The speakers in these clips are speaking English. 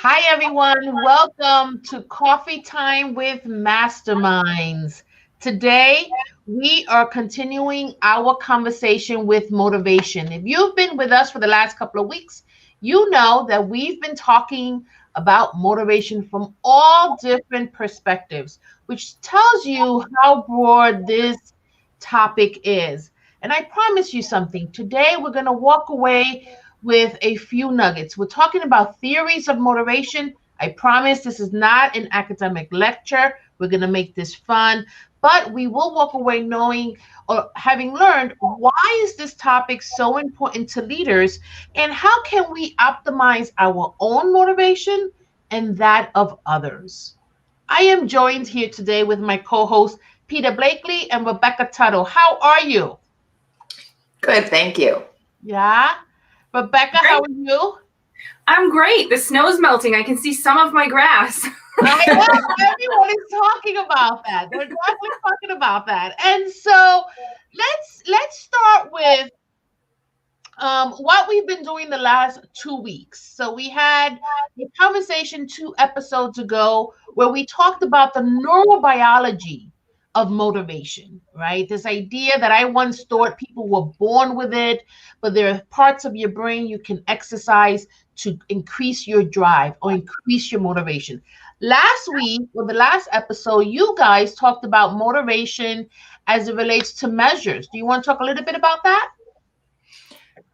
Hi, everyone. Welcome to Coffee Time with Masterminds. Today, we are continuing our conversation with motivation. If you've been with us for the last couple of weeks, you know that we've been talking about motivation from all different perspectives, which tells you how broad this topic is. And I promise you something. Today, we're going to walk away with a few nuggets. We're talking about theories of motivation. I promise this is not an academic lecture. We're going to make this fun, but we will walk away knowing or having learned why is this topic so important to leaders and how can we optimize our own motivation and that of others. I am joined here today with my co-hosts Peter Blakely and Rebecca Tuttle. How are you? Good, thank you. Yeah. Rebecca, how Great. are you? I'm great. The snow's melting. I can see some of my grass. I know everyone is talking about that. They're definitely talking about that. And so let's start with what we've been doing the last 2 weeks. So we had a conversation 2 episodes ago where we talked about the neurobiology of motivation, right? This idea that I once thought people were born with it, but there are parts of your brain you can exercise to increase your drive or increase your motivation. Last week, or the last episode, you guys talked about motivation as it relates to measures. Do you want to talk a little bit about that?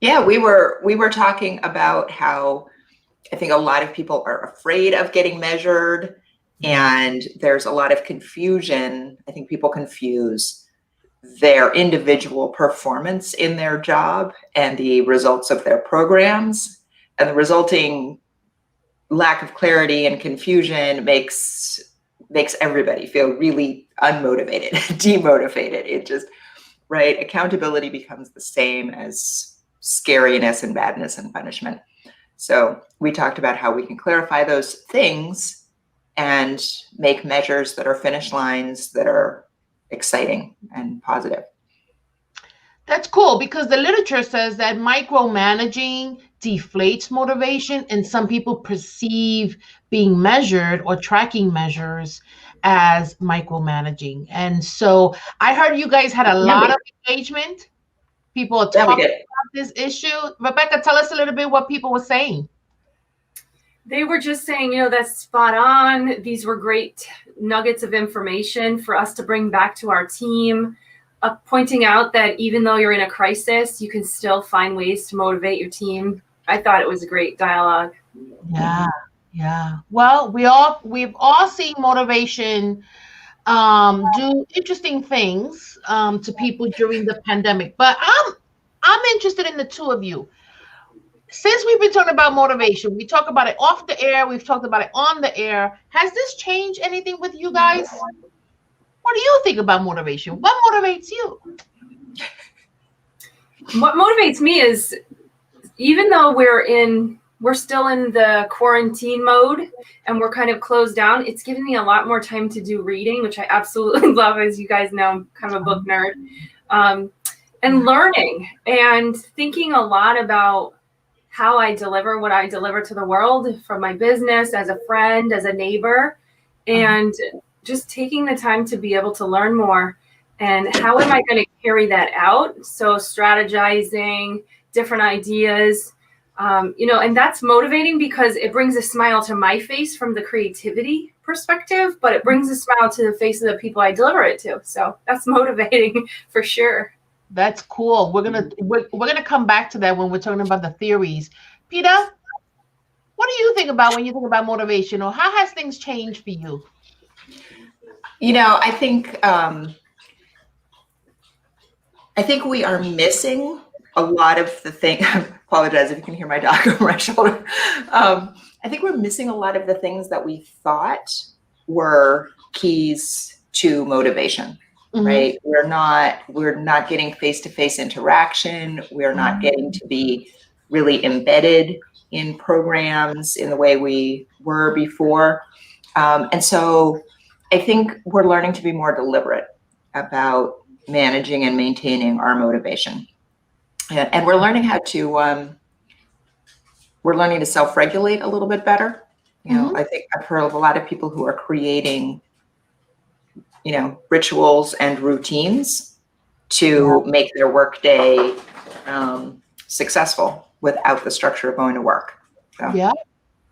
Yeah, we were talking about how I think a lot of people are afraid of getting measured, and there's a lot of confusion. I think people confuse their individual performance in their job and the results of their programs, and the resulting lack of clarity and confusion makes everybody feel really unmotivated, demotivated. It just, right? Accountability becomes the same as scariness and badness and punishment. So we talked about how we can clarify those things and make measures that are finish lines that are exciting and positive. That's cool because the literature says that micromanaging deflates motivation, and some people perceive being measured or tracking measures as micromanaging. And so I heard you guys had a Yeah, lot of engagement. People are we talking did. about this issue. Rebecca, tell us a little bit what people were saying. They were just saying, that's spot on. These were great nuggets of information for us to bring back to our team, pointing out that even though you're in a crisis, you can still find ways to motivate your team. I thought it was a great dialogue. Yeah, yeah. Well, we've all seen motivation do interesting things to people during the pandemic. But I'm interested in the two of you. Since we've been talking about motivation, we talk about it off the air, we've talked about it on the air. Has this changed anything with you guys? What do you think about motivation? What motivates you? What motivates me is, even though we're still in the quarantine mode and we're kind of closed down, it's given me a lot more time to do reading, which I absolutely love. As you guys know, I'm kind of a book nerd. And learning and thinking a lot about how I deliver what I deliver to the world, from my business, as a friend, as a neighbor, and just taking the time to be able to learn more. And how am I going to carry that out? So strategizing different ideas, and that's motivating because it brings a smile to my face from the creativity perspective, but it brings a smile to the face of the people I deliver it to. So that's motivating for sure. That's cool. We're gonna come back to that when we're talking about the theories. Peter, what do you think about when you think about motivation, or how has things changed for you? I think we are missing a lot of the thing. I apologize if you can hear my dog over my shoulder. I think we're missing a lot of the things that we thought were keys to motivation. Right? We're not getting face-to-face interaction. We're not getting to be really embedded in programs in the way we were before. And so I think we're learning to be more deliberate about managing and maintaining our motivation. And we're learning to self-regulate a little bit better. You know, I think I've heard of a lot of people who are creating, you know, rituals and routines to make their workday successful without the structure of going to work. So. Yeah.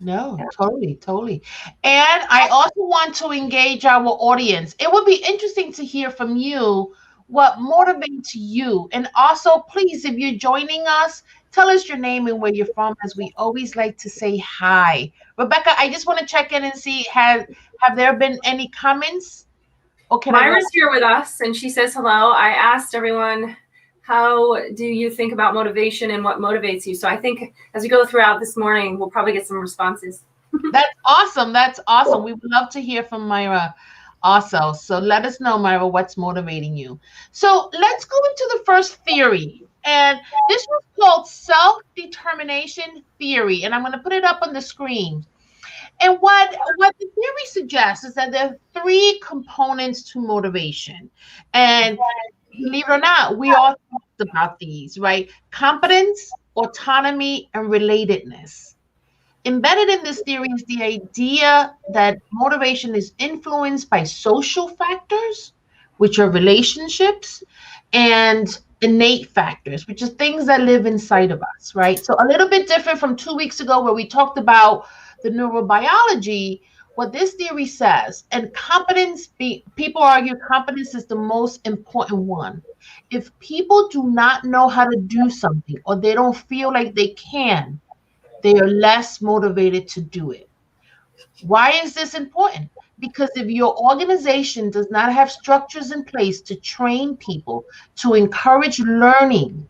No, totally. And I also want to engage our audience. It would be interesting to hear from you what motivates you. And also, please, if you're joining us, tell us your name and where you're from, as we always like to say hi. Rebecca, I just want to check in and see, have there been any comments? Or can Myra's here with us, and she says hello. I asked everyone, how do you think about motivation and what motivates you? So I think as we go throughout this morning, we'll probably get some responses. That's awesome. That's awesome. We would love to hear from Myra also. So let us know, Myra, what's motivating you. So let's go into the first theory. And this was called self-determination theory. And I'm going to put it up on the screen. And what the theory suggests is that there are 3 components to motivation. And believe it or not, we all talked about these, right? Competence, autonomy, and relatedness. Embedded in this theory is the idea that motivation is influenced by social factors, which are relationships, and innate factors, which are things that live inside of us, right? So a little bit different from 2 weeks ago where we talked about the neurobiology. What this theory says, and competence, people argue competence is the most important one. If people do not know how to do something or they don't feel like they can, they are less motivated to do it. Why is this important? Because if your organization does not have structures in place to train people, to encourage learning,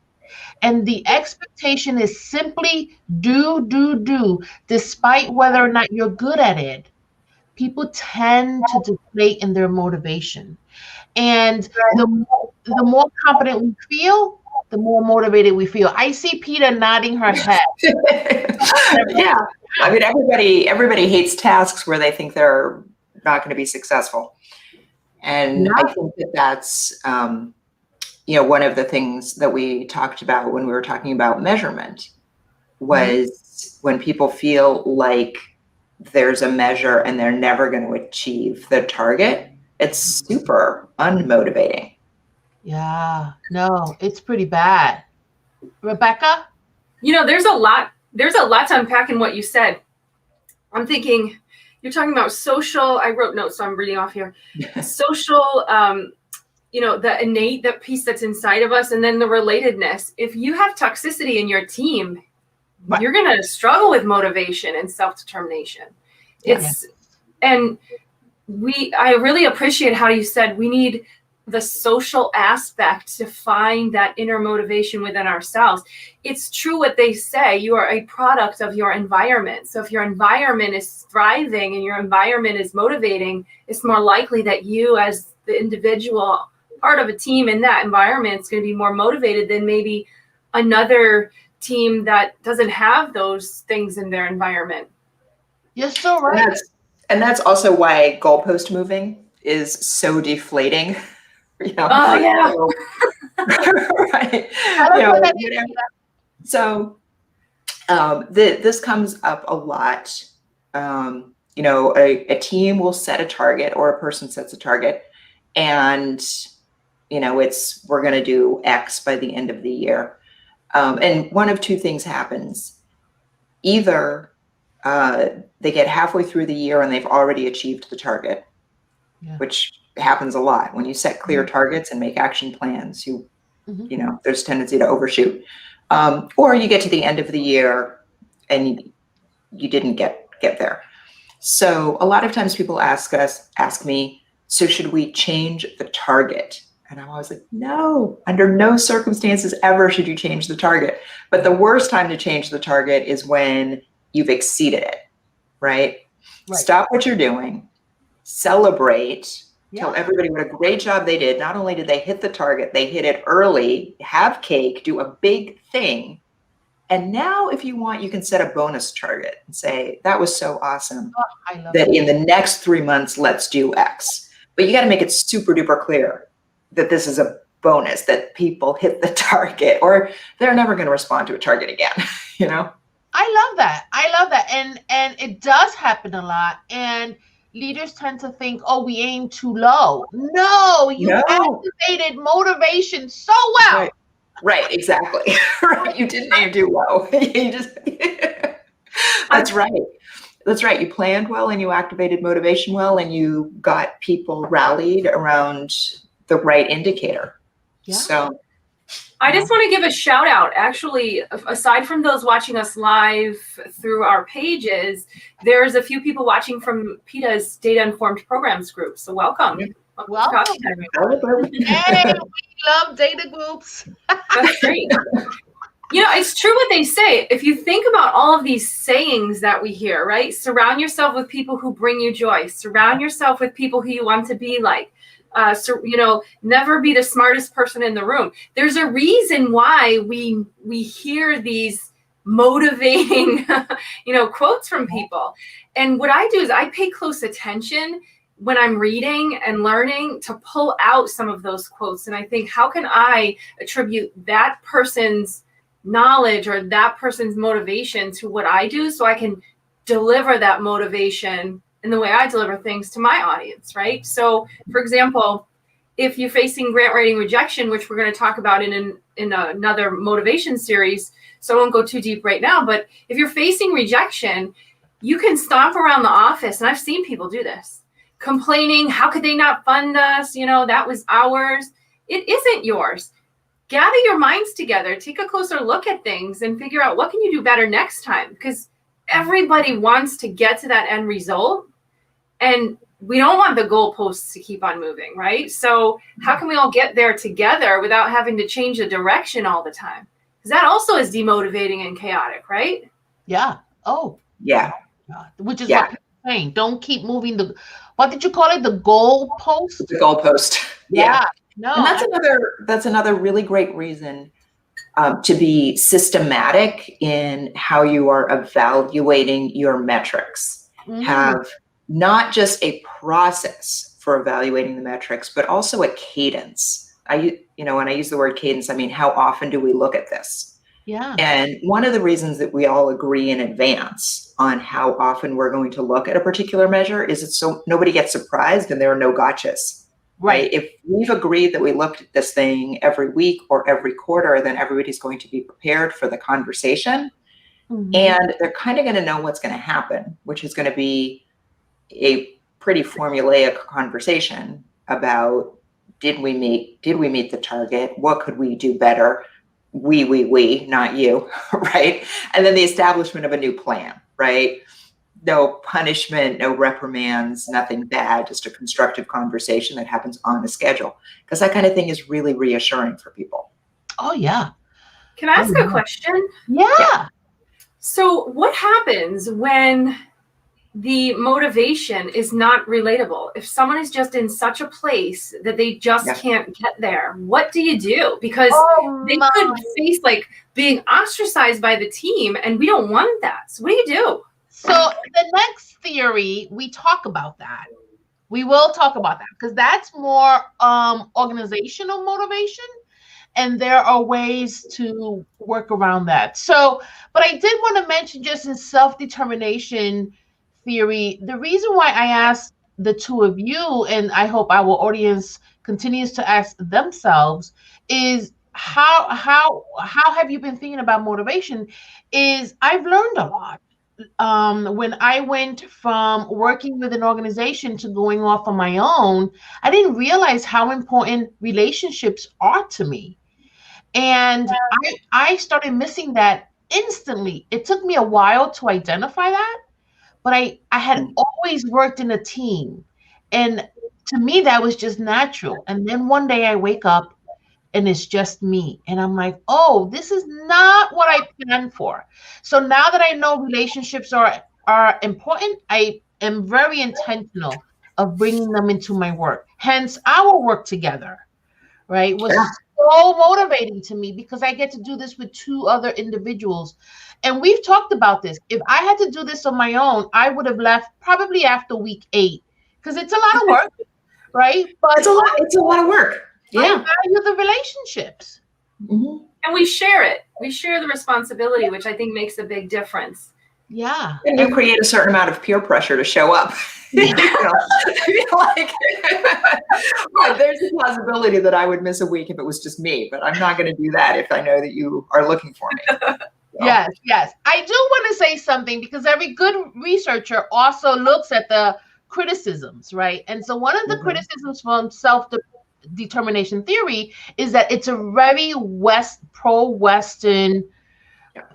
and the expectation is simply do, despite whether or not you're good at it, people tend to deflate in their motivation. And the more confident we feel, the more motivated we feel. I see Peter nodding her head. Yeah. I mean, everybody hates tasks where they think they're not going to be successful. And I think that that's, you know, one of the things that we talked about when we were talking about measurement was when people feel like there's a measure and they're never going to achieve the target, it's super unmotivating. Yeah, no, it's pretty bad. Rebecca? You know, there's a lot to unpack in what you said. I'm thinking, you're talking about social, I wrote notes, so I'm reading off here. Social, you know, the innate, that piece that's inside of us, and then the relatedness. If you have toxicity in your team, you're going to struggle with motivation and self-determination. And I really appreciate how you said we need the social aspect to find that inner motivation within ourselves. It's true what they say, you are a product of your environment. So if your environment is thriving and your environment is motivating, it's more likely that you as the individual part of a team in that environment is going to be more motivated than maybe another team that doesn't have those things in their environment. You're so right. And that's also why goalpost moving is so deflating. You know? Oh yeah. Right. You know, so this comes up a lot. You know, a team will set a target, or a person sets a target, and you know, we're going to do X by the end of the year. And one of 2 things happens. Either they get halfway through the year and they've already achieved the target, which happens a lot. When you set clear targets and make action plans, you know, there's a tendency to overshoot. Or you get to the end of the year and you didn't get there. So a lot of times people ask me, so should we change the target? And I'm always like, no, under no circumstances ever should you change the target. But the worst time to change the target is when you've exceeded it, right? Stop what you're doing, celebrate, tell everybody what a great job they did. Not only did they hit the target, they hit it early, have cake, do a big thing. And now if you want, you can set a bonus target and say, that was so awesome that in the next 3 months, let's do X. But you got to make it super duper clear that this is a bonus, that people hit the target, or they're never going to respond to a target again, you know? I love that. And it does happen a lot. And leaders tend to think, oh, we aim too low. No, you activated motivation so well. Right, exactly. Right. You didn't aim too low. You just That's right. That's right. You planned well and you activated motivation well and you got people rallied around the right indicator. Yeah. So I just want to give a shout out. Actually, aside from those watching us live through our pages, there's a few people watching from PETA's Data Informed Programs group. So welcome. Welcome. Hey, we love data groups. That's great. You know, it's true what they say. If you think about all of these sayings that we hear, right? Surround yourself with people who bring you joy. Surround yourself with people who you want to be like. So, you know, never be the smartest person in the room. There's a reason why we hear these motivating, you know, quotes from people. And what I do is I pay close attention when I'm reading and learning to pull out some of those quotes. And I think, how can I attribute that person's knowledge or that person's motivation to what I do so I can deliver that motivation in the way I deliver things to my audience, right? So, for example, if you're facing grant writing rejection, which we're going to talk about in another motivation series, so I won't go too deep right now, but if you're facing rejection, you can stomp around the office, and I've seen people do this, complaining, how could they not fund us? You know, that was ours. It isn't yours. Gather your minds together, take a closer look at things and figure out what can you do better next time, because everybody wants to get to that end result. And we don't want the goalposts to keep on moving, right? So how can we all get there together without having to change the direction all the time? Because that also is demotivating and chaotic, right? Yeah. Oh. Yeah. Which is what I'm saying. Don't keep moving what did you call it? The goalpost? The goalpost. Yeah. No. And that's another really great reason to be systematic in how you are evaluating your metrics. Have not just a process for evaluating the metrics, but also a cadence. When I use the word cadence, I mean, how often do we look at this? Yeah. And one of the reasons that we all agree in advance on how often we're going to look at a particular measure is it's so nobody gets surprised and there are no gotchas. Right. If we've agreed that we looked at this thing every week or every quarter, then everybody's going to be prepared for the conversation. And they're kind of going to know what's going to happen, which is going to be a pretty formulaic conversation about did we meet the target? What could we do better? We, not you, right? And then the establishment of a new plan, right? No punishment, no reprimands, nothing bad, just a constructive conversation that happens on a schedule. Because that kind of thing is really reassuring for people. Oh, yeah. Can I ask a question? Yeah. So what happens when the motivation is not relatable? If someone is just in such a place that they just can't get there, what do you do? Because they could face like being ostracized by the team, and we don't want that. So what do you do? So the next theory, we talk about that. We will talk about that because that's more organizational motivation. And there are ways to work around that. So, but I did want to mention just in self-determination theory, the reason why I asked the two of you, and I hope our audience continues to ask themselves, is how have you been thinking about motivation? Is I've learned a lot. When I went from working with an organization to going off on my own, I didn't realize how important relationships are to me. And I started missing that instantly. It took me a while to identify that, but I had always worked in a team. And to me, that was just natural. And then one day I wake up and it's just me. And I'm like, oh, this is not what I planned for. So now that I know relationships are important, I am very intentional of bringing them into my work. Hence, our work together, right, was so motivating to me because I get to do this with two other individuals. And we've talked about this. If I had to do this on my own, I would have left probably after week 8 because it's a lot of work, right? But it's a lot of work. Yeah. I value the relationships. And we share it. We share the responsibility, which I think makes a big difference. Yeah. And you create a certain amount of peer pressure to show up. You know, I feel like but there's a possibility that I would miss a week if it was just me, but I'm not going to do that if I know that you are looking for me. So. Yes, yes. I do want to say something because every good researcher also looks at the criticisms, right? And so one of the criticisms from self-determination theory is that it's a very pro-Western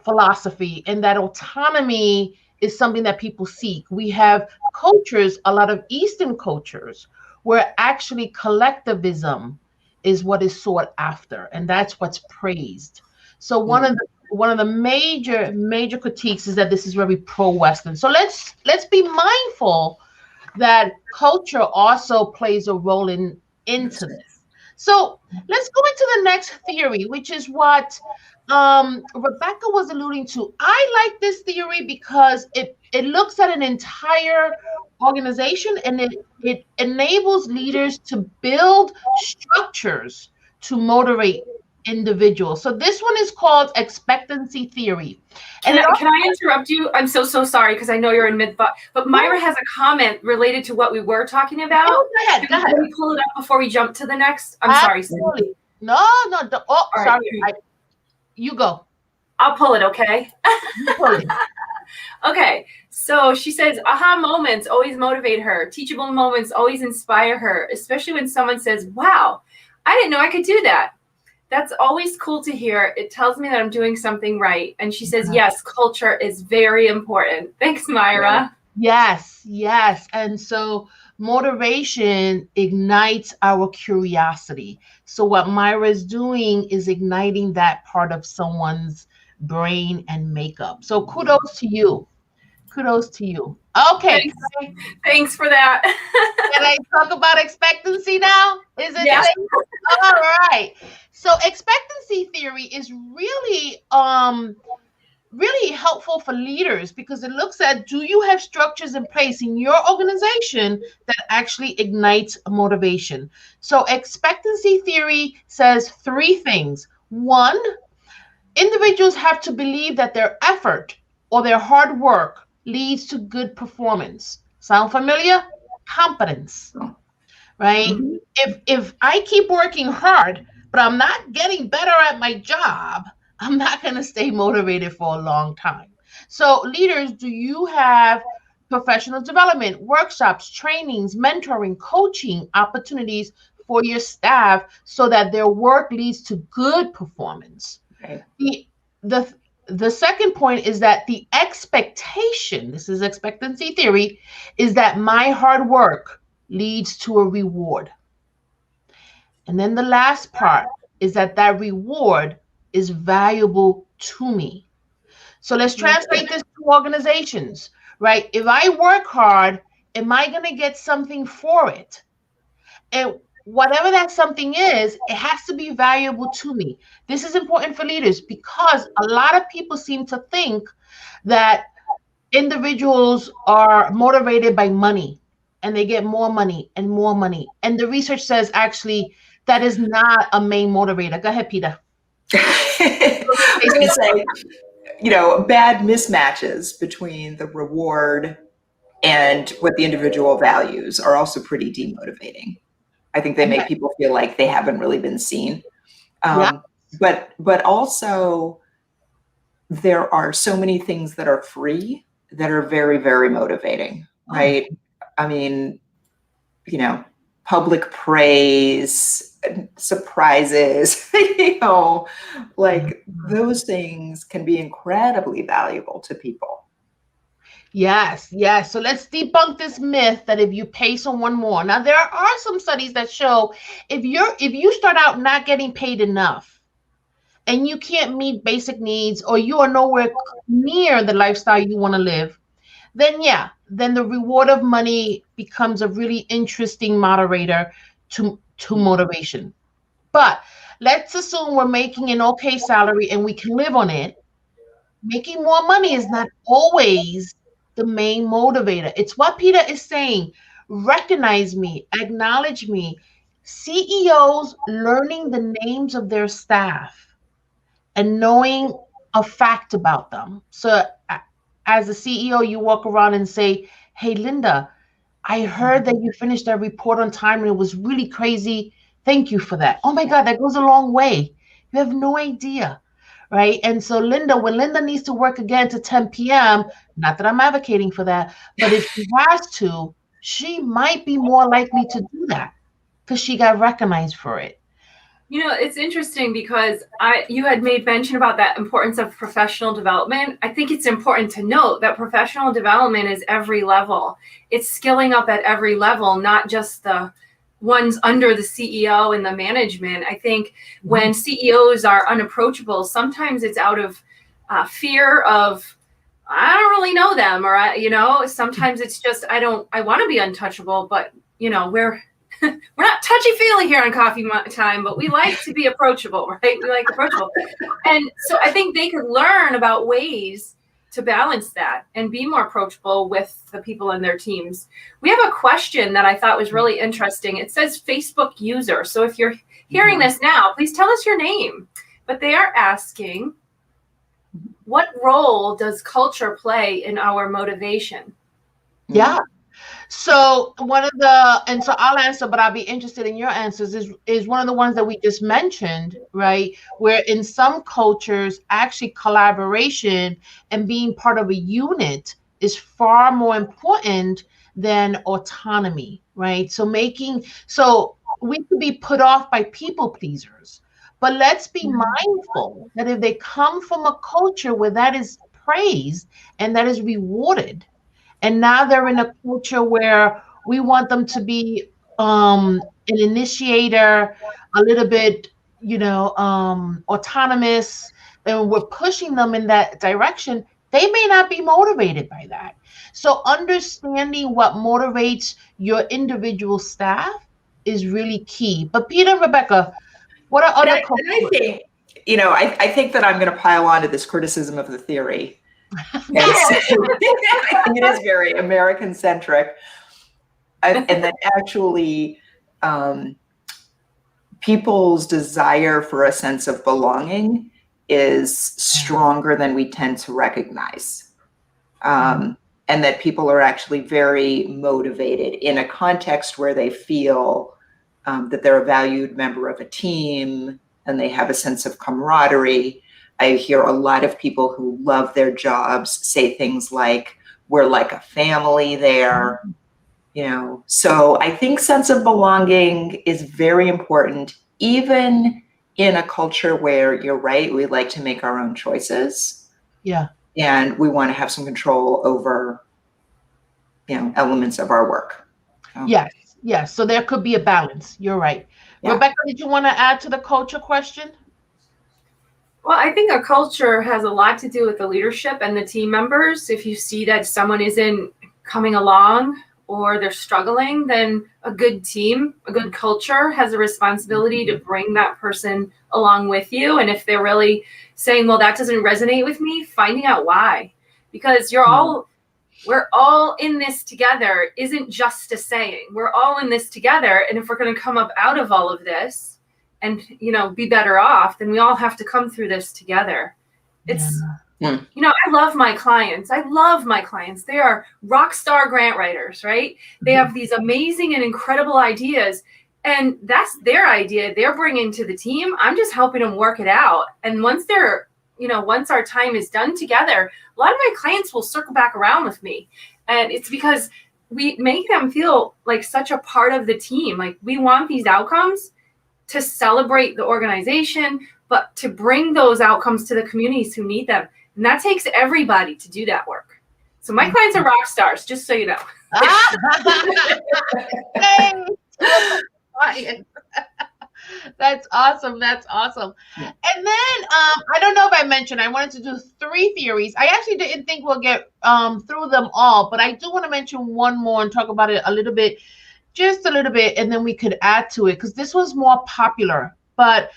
philosophy, and that autonomy is something that people seek. We have cultures, a lot of Eastern cultures, where actually collectivism is what is sought after, and that's what's praised. So one of the major critiques is that this is very pro-Western. So let's be mindful that culture also plays a role into this. So let's go into the next theory, which is what Rebecca was alluding to. I like this theory because it looks at an entire organization, and it enables leaders to build structures to motivate individuals. So this one is called expectancy theory. Can I interrupt you? I'm so sorry because I know you're in mid-thought, but Myra has a comment related to what we were talking about. Oh, go ahead. Can we pull it up before we jump to the next? I'm Absolutely. Sorry. No. Oh, sorry. Right. You go. I'll pull it, okay? You pull it. Okay, so she says, aha moments always motivate her. Teachable moments always inspire her, especially when someone says, wow, I didn't know I could do that. That's always cool to hear. It tells me that I'm doing something right. And she says, yes, culture is very important. Thanks, Myra. Yes. And so motivation ignites our curiosity. So what Myra is doing is igniting that part of someone's brain and makeup. So kudos to you. Okay. Thanks for that. Can I talk about expectancy now? Is it yes. safe? All right. So expectancy theory is really helpful for leaders because it looks at, do you have structures in place in your organization that actually ignites motivation? So expectancy theory says three things. One, individuals have to believe that their effort or their hard work leads to good performance. Sound familiar? Competence, right? If I keep working hard, but I'm not getting better at my job, I'm not going to stay motivated for a long time. So leaders, do you have professional development, workshops, trainings, mentoring, coaching opportunities for your staff so that their work leads to good performance? Okay. The second point is that the expectation, this is expectancy theory, is that my hard work leads to a reward. And then the last part is that reward is valuable to me. So let's translate this to organizations, right? If I work hard, am I going to get something for it? And whatever that something is, it has to be valuable to me. This is important for leaders because a lot of people seem to think that individuals are motivated by money and they get more money and more money. And the research says actually that is not a main motivator. Go ahead, Peter. I was going to say, bad mismatches between the reward and what the individual values are also pretty demotivating. I think they make people feel like they haven't really been seen. But also there are so many things that are free that are very, very motivating, right? I mean, public praise, surprises, like those things can be incredibly valuable to people. Yes. So let's debunk this myth that if you pay someone more. Now, there are some studies that show if you start out not getting paid enough and you can't meet basic needs or you are nowhere near the lifestyle you want to live, then the reward of money becomes a really interesting moderator to motivation. But let's assume we're making an okay salary and we can live on it. Making more money is not always the main motivator. It's what Peter is saying. Recognize me, acknowledge me. CEOs learning the names of their staff and knowing a fact about them. So as a CEO, you walk around and say, hey, Linda, I heard that you finished that report on time and it was really crazy. Thank you for that. Oh my God, that goes a long way. You have no idea. Right. And so Linda, when Linda needs to work again to 10 p.m., not that I'm advocating for that, but if she has to, she might be more likely to do that because she got recognized for it. You know, it's interesting because you had made mention about that importance of professional development. I think it's important to note that professional development is every level. It's skilling up at every level, not just the ones under the CEO and the management. I think when CEOs are unapproachable, sometimes it's out of fear of, I don't really know them, or sometimes it's just I want to be untouchable, but we're not touchy-feely here on Coffee Time, but we like to be approachable, right? We like approachable. And so I think they could learn about ways to balance that and be more approachable with the people in their teams. We have a question that I thought was really interesting. It says Facebook user. So if you're hearing this now, please tell us your name. But they are asking, what role does culture play in our motivation? Yeah. So so I'll answer, but I'll be interested in your answers, is one of the ones that we just mentioned, right? Where in some cultures, actually collaboration and being part of a unit is far more important than autonomy, right? So we could be put off by people pleasers, but let's be mindful that if they come from a culture where that is praised and that is rewarded, and now they're in a culture where we want them to be an initiator, a little bit, autonomous, and we're pushing them in that direction. They may not be motivated by that. So understanding what motivates your individual staff is really key. But Peter and Rebecca, what are other cultures? I think that I'm going to pile onto this criticism of the theory. It is very American centric, and that actually people's desire for a sense of belonging is stronger than we tend to recognize, and that people are actually very motivated in a context where they feel that they're a valued member of a team and they have a sense of camaraderie. I hear a lot of people who love their jobs say things like, we're like a family there, So I think sense of belonging is very important, even in a culture where, you're right, we like to make our own choices. Yeah. And we want to have some control over, elements of our work. Yes. So there could be a balance. You're right. Yeah. Rebecca, did you want to add to the culture question? Well, I think a culture has a lot to do with the leadership and the team members. If you see that someone isn't coming along or they're struggling, then a good team, a good culture has a responsibility to bring that person along with you. And if they're really saying, well, that doesn't resonate with me, finding out why. Because we're all in this together isn't just a saying. We're all in this together. And if we're going to come up out of all of this and, be better off, then we all have to come through this together. It's, I love my clients. They are rock star grant writers, right? They have these amazing and incredible ideas. And that's their idea they're bringing to the team. I'm just helping them work it out. And once once our time is done together, a lot of my clients will circle back around with me. And it's because we make them feel like such a part of the team. Like, we want these outcomes to celebrate the organization, but to bring those outcomes to the communities who need them. And that takes everybody to do that work. So my clients are rock stars, just so you know. That's awesome. Yeah. And then I don't know if I mentioned, I wanted to do 3 theories. I actually didn't think we'll get through them all, but I do want to mention one more and talk about it just a little bit, and then we could add to it because this was more popular. But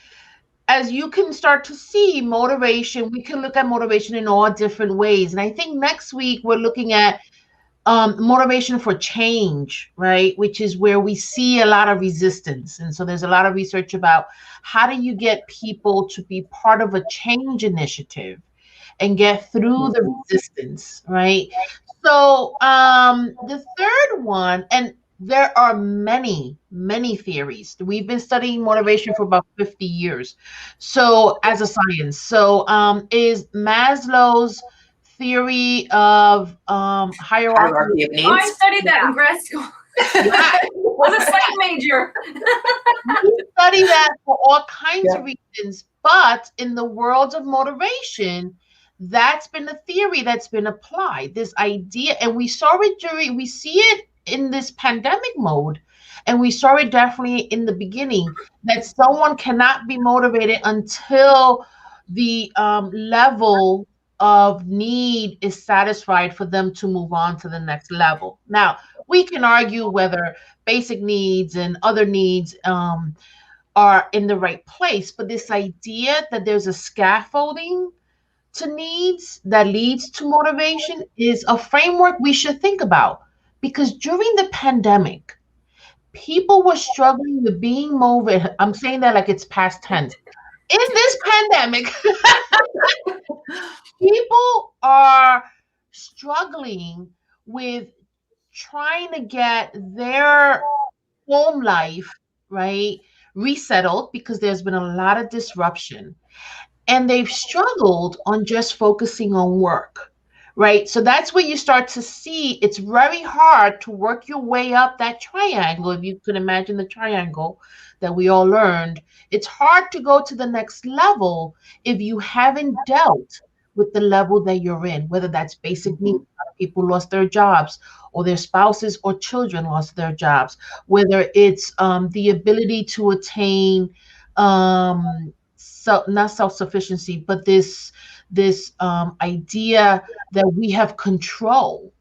as you can start to see, motivation, we can look at motivation in all different ways. And I think next week we're looking at motivation for change, right? Which is where we see a lot of resistance. And so there's a lot of research about how do you get people to be part of a change initiative. and get through the resistance, right? So the third one, and there are many, many theories. We've been studying motivation for about 50 years. So as a science. So is Maslow's theory of hierarchy. Hierarchy of Oh, I needs. studied that in grad school. Yeah. Was a psych major. We study that for all kinds of reasons, but in the world of motivation, that's been a theory that's been applied. This idea, and we see it in this pandemic mode, and we saw it definitely in the beginning that someone cannot be motivated until the level of need is satisfied for them to move on to the next level. Now, we can argue whether basic needs and other needs are in the right place. But this idea that there's a scaffolding to needs that leads to motivation is a framework we should think about. Because during the pandemic, people were struggling with being motivated. I'm saying that like it's past tense. In this pandemic, people are struggling with trying to get their home life, right, resettled because there's been a lot of disruption. And they've struggled on just focusing on work, right? So that's where you start to see it's very hard to work your way up that triangle. If you could imagine the triangle that we all learned, it's hard to go to the next level if you haven't dealt with the level that you're in, whether that's basic needs. People lost their jobs, or their spouses or children lost their jobs, whether it's the ability to attain so not self-sufficiency, but this idea that we have control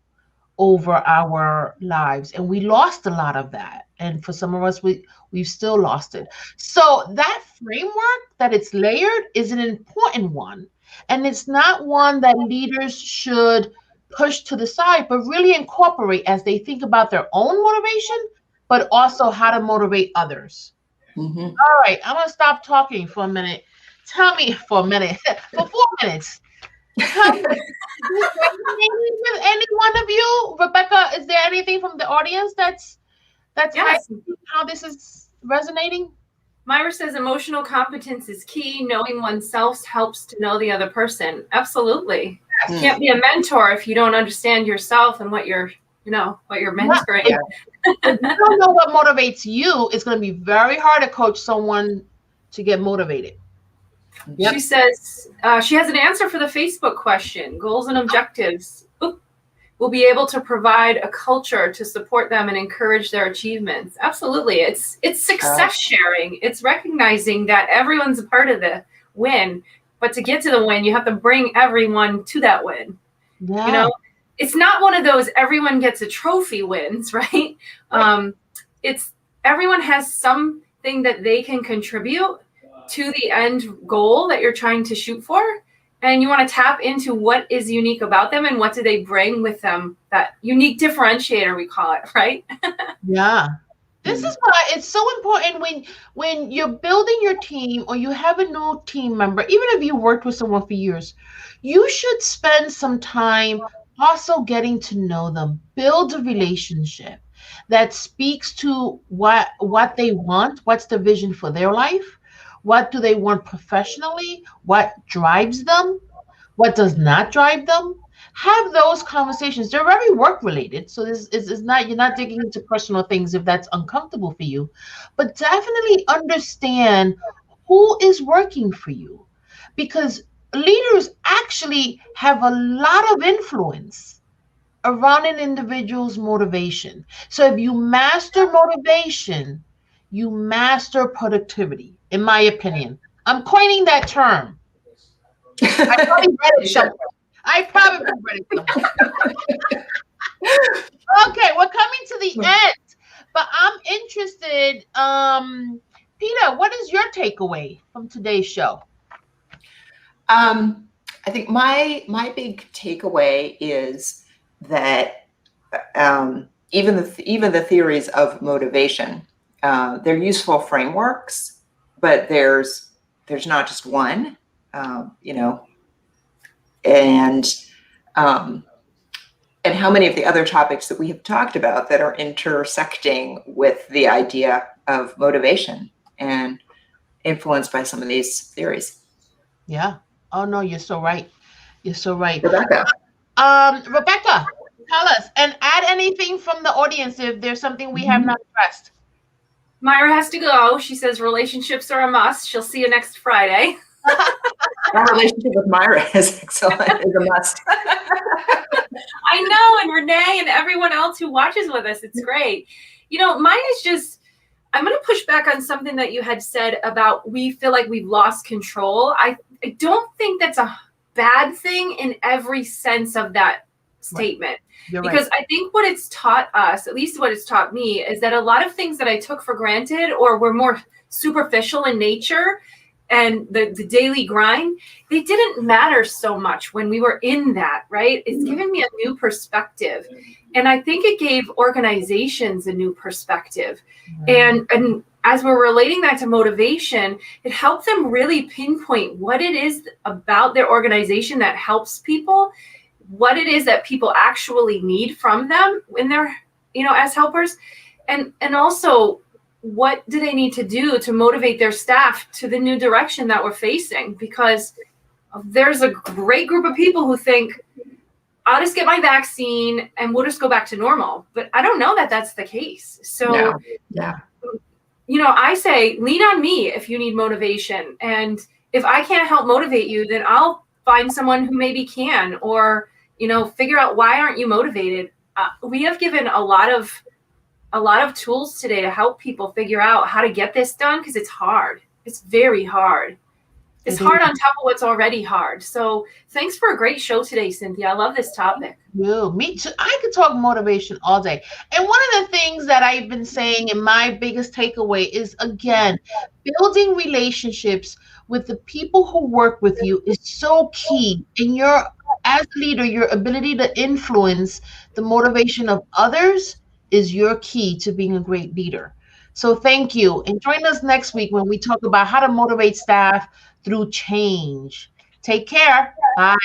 over our lives, and we lost a lot of that. And for some of us, we've still lost it. So that framework that it's layered is an important one, and it's not one that leaders should push to the side, but really incorporate as they think about their own motivation, but also how to motivate others. Mhm. All right, I'm gonna stop talking for a minute. Tell me for a minute, for 4 minutes. Tell me, is this resonating with any one of you? Rebecca, is there anything from the audience that's Yes. highlighting how this is resonating? Myra says emotional competence is key. Knowing oneself helps to know the other person. Absolutely. You can't be a mentor if you don't understand yourself and what you're mentoring. Yeah. If you don't know what motivates you, it's going to be very hard to coach someone to get motivated. She says she has an answer for the Facebook question. Goals and objectives. Will be able to provide a culture to support them and encourage their achievements. Absolutely. It's success sharing. It's recognizing that everyone's a part of the win, but to get to the win, you have to bring everyone to that win. Yeah. You know, it's not one of those everyone gets a trophy wins, right? It's everyone has something that they can contribute to the end goal that you're trying to shoot for. And you want to tap into what is unique about them and what do they bring with them, that unique differentiator, we call it, right? Yeah. This is why it's so important when you're building your team or you have a new team member, even if you worked with someone for years, you should spend some time also getting to know them, build a relationship that speaks to what they want, what's the vision for their life, what do they want professionally, what drives them, what does not drive them. Have those conversations. They're very work related. So this is not, you're not digging into personal things if that's uncomfortable for you, but definitely understand who is working for you, because leaders actually have a lot of influence around an individual's motivation. So if you master motivation, you master productivity, in my opinion. I'm coining that term. I probably read it somewhere. Okay, we're coming to the end, but I'm interested. Peter, what is your takeaway from today's show? I think my big takeaway is that even the theories of motivation, they're useful frameworks, but there's not just one. and how many of the other topics that we have talked about that are intersecting with the idea of motivation and influenced by some of these theories. Yeah. Oh no, you're so right. You're so right. Rebecca. Rebecca, tell us and add anything from the audience if there's something we have not addressed. Myra has to go. She says relationships are a must. She'll see you next Friday. Our relationship with Myra is excellent, is a must. I know, and Renee and everyone else who watches with us, it's great. You know, mine is just, I'm going to push back on something that you had said about we feel like we've lost control. I don't think that's a bad thing in every sense of that statement. You're because right. I think what it's taught us, at least what it's taught me, is that a lot of things that I took for granted or were more superficial in nature and the daily grind, they didn't matter so much when we were in that, right? It's given me a new perspective. And I think it gave organizations a new perspective. And as we're relating that to motivation, it helped them really pinpoint what it is about their organization that helps people, what it is that people actually need from them when they're, you know, as helpers. And also, what do they need to do to motivate their staff to the new direction that we're facing? Because there's a great group of people who think, I'll just get my vaccine and we'll just go back to normal. But I don't know that that's the case. So, you know, I say, lean on me if you need motivation. And if I can't help motivate you, then I'll find someone who maybe can, or, you know, figure out why aren't you motivated? We have given a lot of tools today to help people figure out how to get this done, because it's hard. It's very hard. It's hard on top of what's already hard. So thanks for a great show today, Cynthia. I love this topic. Me too. I could talk motivation all day. And one of the things that I've been saying, and my biggest takeaway is, again, building relationships with the people who work with you is so key. And as a leader, your ability to influence the motivation of others is your key to being a great leader. So thank you. And join us next week when we talk about how to motivate staff through change. Take care. Bye.